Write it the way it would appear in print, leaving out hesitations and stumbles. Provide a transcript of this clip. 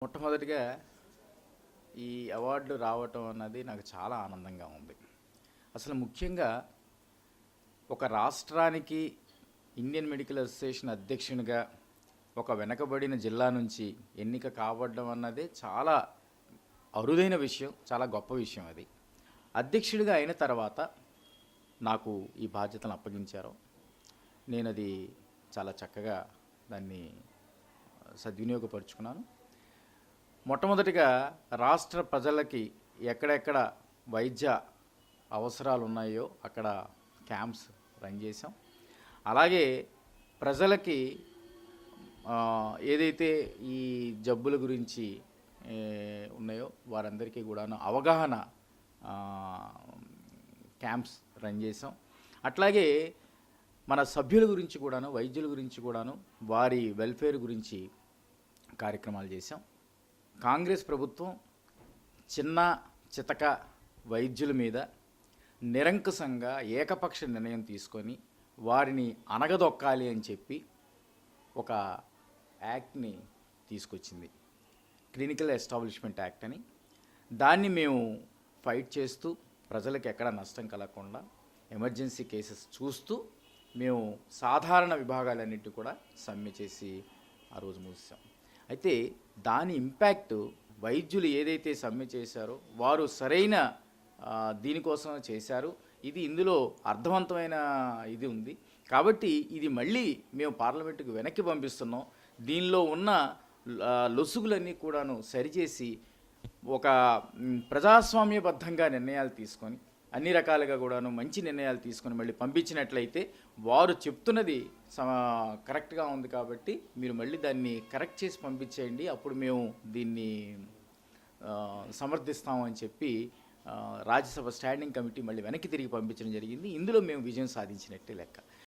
మొట్టమొదటిగా ఈ అవార్డు రావటం అన్నది నాకు చాలా ఆనందంగా ఉంది. అసలు ముఖ్యంగా ఒక రాష్ట్రానికి ఇండియన్ మెడికల్ అసోసియేషన్ అధ్యక్షునిగా ఒక వెనకబడిన జిల్లా నుంచి ఎన్నిక కావడం అన్నదే చాలా అరుదైన విషయం, చాలా గొప్ప విషయం. అది అధ్యక్షుడిగా అయిన తర్వాత నాకు ఈ బాధ్యతను అప్పగించారు. నేను అది చాలా చక్కగా దాన్ని సద్వినియోగపరుచుకున్నాను. మొట్టమొదటిగా రాష్ట్ర ప్రజలకి ఎక్కడెక్కడ వైద్య అవసరాలు ఉన్నాయో అక్కడ క్యాంప్స్ రన్ చేసాం. అలాగే ప్రజలకి ఏదైతే ఈ జబ్బుల గురించి ఉన్నాయో వారందరికీ కూడాను అవగాహన క్యాంప్స్ రన్ చేసాం. అట్లాగే మన సభ్యుల గురించి కూడాను, వైద్యుల గురించి కూడాను, వారి వెల్ఫేర్ గురించి కార్యక్రమాలు చేసాం. కాంగ్రెస్ ప్రభుత్వం చిన్న చితక వైద్యుల మీద నిరంకుశంగా ఏకపక్ష నిర్ణయం తీసుకొని వారిని అణగదొక్కాలి అని చెప్పి ఒక యాక్ట్ని తీసుకొచ్చింది, క్లినికల్ ఎస్టాబ్లిష్మెంట్ యాక్ట్ అని. దాన్ని మేము ఫైట్ చేస్తూ ప్రజలకు ఎక్కడ నష్టం కలగకుండా ఎమర్జెన్సీ కేసెస్ చూస్తూ మేము సాధారణ విభాగాలన్నింటి కూడా సమ్మె చేసి ఆ రోజు మూసాం. అయితే దాని ఇంపాక్ట్ వైద్యులు ఏదైతే సమ్మె చేశారో వారు సరైన దీనికోసం చేశారు. ఇది ఇందులో అర్థవంతమైన ఇది ఉంది కాబట్టి ఇది మళ్ళీ మేము పార్లమెంటుకు వెనక్కి పంపిస్తున్నాం. దీనిలో ఉన్న లొసుగులన్నీ కూడాను సరిచేసి ఒక ప్రజాస్వామ్యబద్ధంగా నిర్ణయాలు తీసుకొని అన్ని రకాలుగా కూడాను మంచి నిర్ణయాలు తీసుకొని మళ్ళీ పంపించినట్లయితే వారు చెప్తున్నది కరెక్ట్గా ఉంది కాబట్టి మీరు మళ్ళీ దాన్ని కరెక్ట్ చేసి పంపించేయండి, అప్పుడు మేము దీన్ని సమర్థిస్తామని చెప్పి రాజ్యసభ స్టాండింగ్ కమిటీ మళ్ళీ వెనక్కి తిరిగి పంపించడం జరిగింది. ఇందులో మేము విజయం సాధించినట్టే లెక్క.